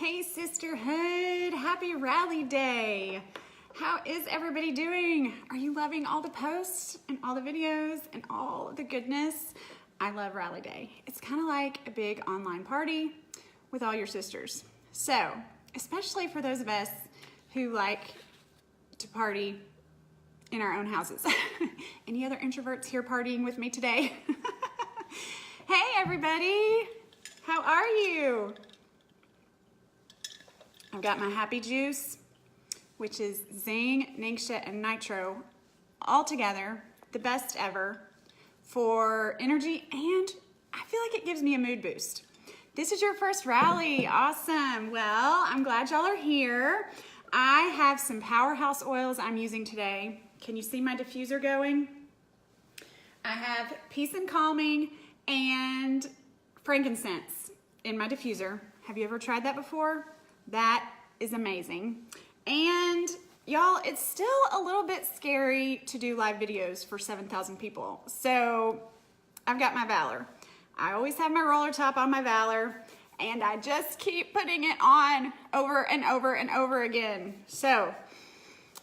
Hey sisterhood, happy rally day. How is everybody doing? Are you loving all the posts and all the videos and all the goodness? I love rally day. It's kind of like a big online party with all your sisters. So, especially for those of us who like to party in our own houses. Any other introverts here partying with me today? Hey everybody, how are you? I've got my happy juice, which is Zing, Ningxia, and Nitro all together, the best ever for energy, and I feel like it gives me a mood boost. This is your first rally, awesome. Well, I'm glad y'all are here. I have some powerhouse oils I'm using today. Can you see my diffuser going? I have peace and calming and frankincense in my diffuser. Have you ever tried that before? That is amazing. And y'all, it's still a little bit scary to do live videos for 7,000 people. So I've got my Valor. I always have my roller top on my Valor, and I just keep putting it on over and over and over again. So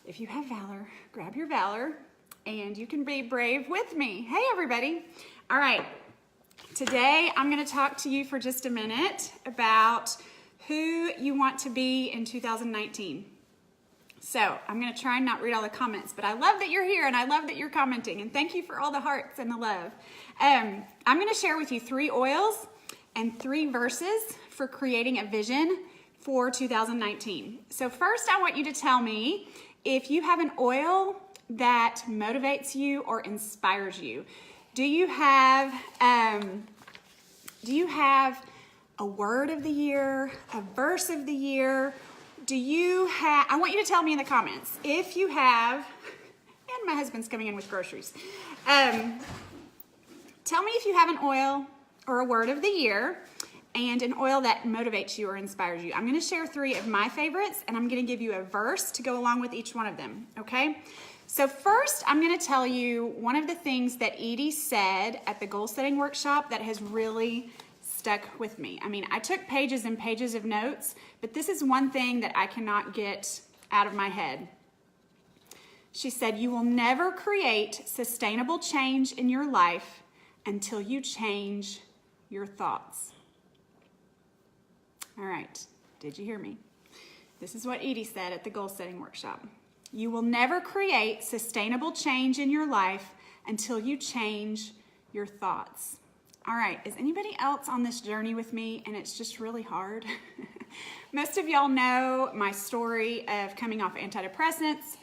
if you have Valor, grab your Valor and you can be brave with me. Hey everybody. All right, today I'm gonna talk to you for just a minute about who you want to be in 2019. So I'm gonna try and not read all the comments, but I love that you're here and I love that you're commenting, and thank you for all the hearts and the love. I'm gonna share with you 3 oils and 3 verses for creating a vision for 2019. So first I want you to tell me if you have an oil that motivates you or inspires you. Do you have a word of the year, a verse of the year? I want you to tell me in the comments if you have, and my husband's coming in with groceries. Tell me if you have an oil or a word of the year and an oil that motivates you or inspires you. I'm gonna share 3 of my favorites, and I'm gonna give you a verse to go along with each one of them, okay? So first, I'm gonna tell you one of the things that Edie said at the goal setting workshop that has really stuck with me. I mean, I took pages and pages of notes, but this is one thing that I cannot get out of my head. She said, "You will never create sustainable change in your life until you change your thoughts." All right, did you hear me? This is what Edie said at the goal setting workshop. You will never create sustainable change in your life until you change your thoughts. All right, is anybody else on this journey with me and it's just really hard? Most of y'all know my story of coming off antidepressants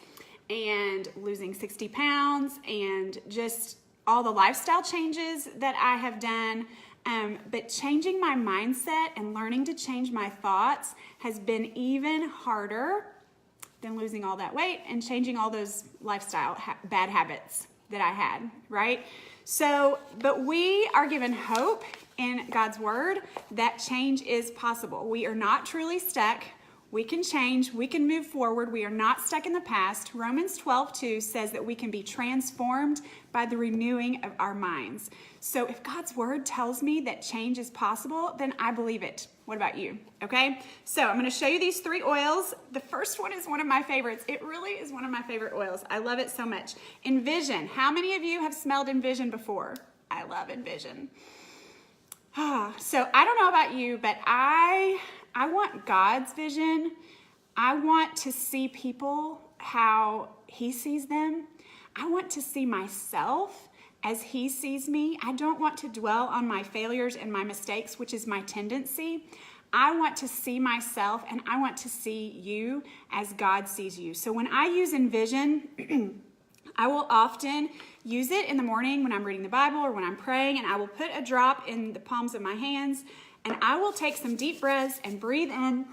and losing 60 pounds and just all the lifestyle changes that I have done. But changing my mindset and learning to change my thoughts has been even harder than losing all that weight and changing all those lifestyle bad habits that I had, right? So, but we are given hope in God's word that change is possible. We are not truly stuck. We can change. We can move forward. We are not stuck in the past. Romans 12:2 says that we can be transformed by the renewing of our minds. So if God's word tells me that change is possible, then I believe it. What about you? Okay? So I'm going to show you these 3 oils. The first one is one of my favorites. It really is one of my favorite oils. I love it so much. Envision. How many of you have smelled Envision before? I love Envision. So I don't know about you, but I want God's vision. I want to see people how He sees them. I want to see myself as He sees me. I don't want to dwell on my failures and my mistakes, which is my tendency. I want to see myself and I want to see you as God sees you. So when I use Envision, I will often use it in the morning when I'm reading the Bible or when I'm praying, and I will put a drop in the palms of my hands, and I will take some deep breaths and breathe in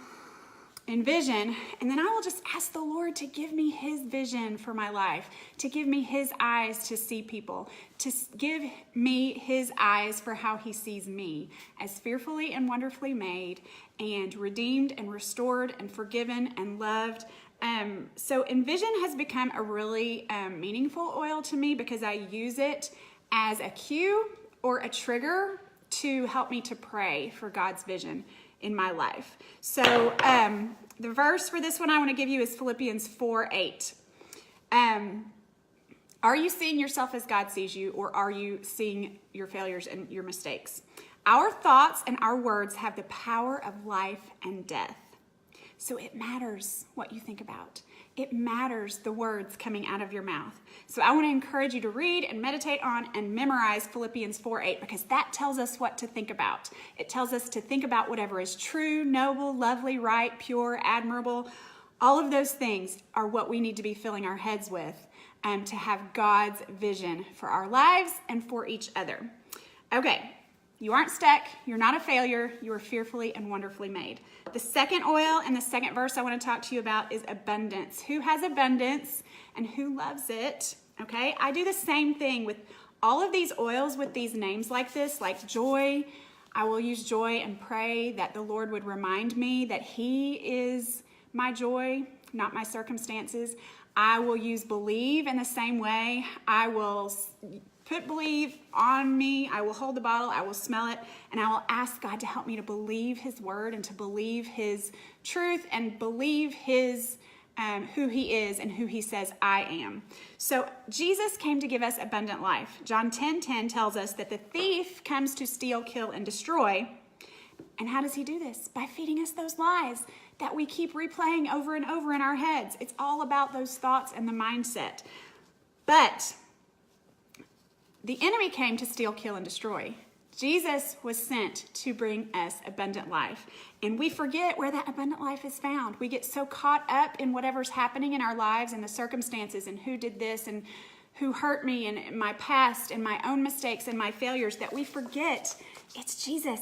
Envision, and then I will just ask the Lord to give me His vision for my life, to give me His eyes to see people, to give me His eyes for how He sees me as fearfully and wonderfully made and redeemed and restored and forgiven and loved. So Envision has become a really meaningful oil to me because I use it as a cue or a trigger to help me to pray for God's vision in my life. So the verse for this one I want to give you is Philippians 4:8. Are you seeing yourself as God sees you, or are you seeing your failures and your mistakes? Our thoughts and our words have the power of life and death. So it matters what you think about. It matters the words coming out of your mouth. So I want to encourage you to read and meditate on and memorize Philippians 4:8, because that tells us what to think about. It tells us to think about whatever is true, noble, lovely, right, pure, admirable. All of those things are what we need to be filling our heads with to have God's vision for our lives and for each other. Okay, you aren't stuck. You're not a failure. You are fearfully and wonderfully made. The second oil and the second verse I want to talk to you about is abundance. Who has abundance and who loves it? Okay, I do the same thing with all of these oils with these names like this, like joy. I will use joy and pray that the Lord would remind me that He is my joy, not my circumstances. I will use believe in the same way. I will put believe on me. I will hold the bottle. I will smell it. And I will ask God to help me to believe His word and to believe His truth and believe His who He is and who He says I am. So Jesus came to give us abundant life. John 10:10 tells us that the thief comes to steal, kill, and destroy. And how does He do this? By feeding us those lies that we keep replaying over and over in our heads. It's all about those thoughts and the mindset. But the enemy came to steal, kill, and destroy. Jesus was sent to bring us abundant life. And we forget where that abundant life is found. We get so caught up in whatever's happening in our lives and the circumstances and who did this and who hurt me and my past and my own mistakes and my failures that we forget it's Jesus.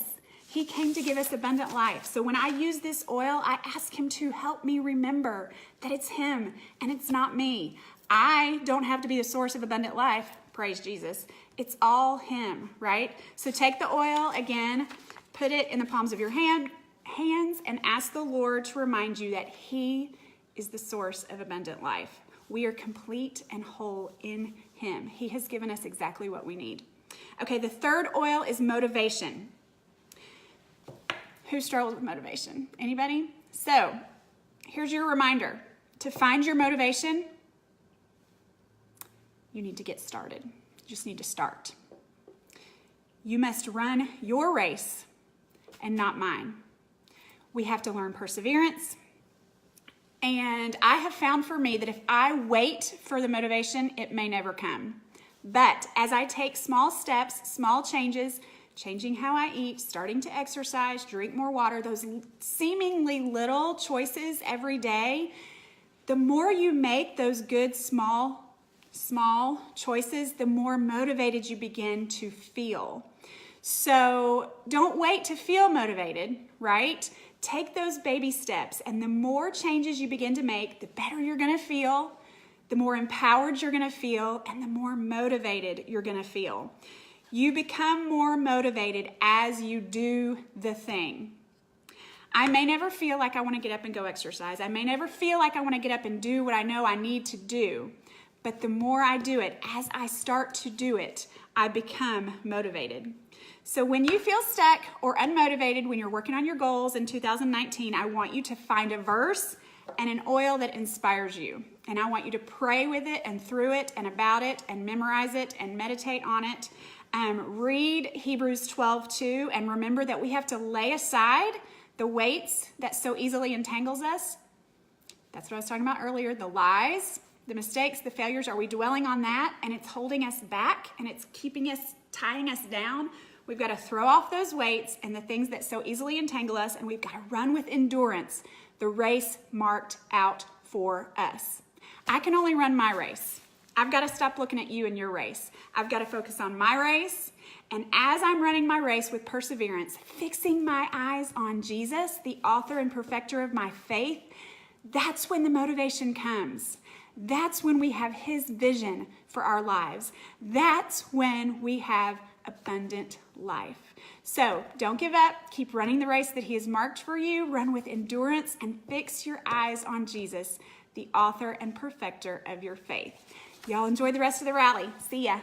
He came to give us abundant life. So when I use this oil, I ask Him to help me remember that it's Him and it's not me. I don't have to be the source of abundant life. Praise Jesus. It's all Him, right? So take the oil again, put it in the palms of your hands, and ask the Lord to remind you that He is the source of abundant life. We are complete and whole in Him. He has given us exactly what we need. Okay, the third oil is motivation. Who struggles with motivation? Anybody? So here's your reminder. To find your motivation, you need to get started. You just need to start. You must run your race and not mine. We have to learn perseverance. And I have found for me that if I wait for the motivation, it may never come. But as I take small steps, small changes, changing how I eat, starting to exercise, drink more water, those seemingly little choices every day, the more you make those good small choices, the more motivated you begin to feel. So don't wait to feel motivated, right? Take those baby steps, and the more changes you begin to make, the better you're going to feel, the more empowered you're going to feel, and the more motivated you're going to feel. You become more motivated as you do the thing. I may never feel like I want to get up and go exercise. I may never feel like I want to get up and do what I know I need to do. But the more I do it, as I start to do it, I become motivated. So when you feel stuck or unmotivated when you're working on your goals in 2019, I want you to find a verse and an oil that inspires you. And I want you to pray with it and through it and about it and memorize it and meditate on it. Read Hebrews 12:2 and remember that we have to lay aside the weights that so easily entangles us. That's what I was talking about earlier. The lies, the mistakes, the failures. Are we dwelling on that and it's holding us back and it's keeping us, tying us down? We've got to throw off those weights and the things that so easily entangle us, and we've got to run with endurance the race marked out for us. I can only run my race. I've got to stop looking at you and your race. I've got to focus on my race. And as I'm running my race with perseverance, fixing my eyes on Jesus, the author and perfecter of my faith, that's when the motivation comes. That's when we have His vision for our lives. That's when we have abundant life. So don't give up. Keep running the race that He has marked for you. Run with endurance and fix your eyes on Jesus, the author and perfecter of your faith. Y'all enjoy the rest of the rally. See ya.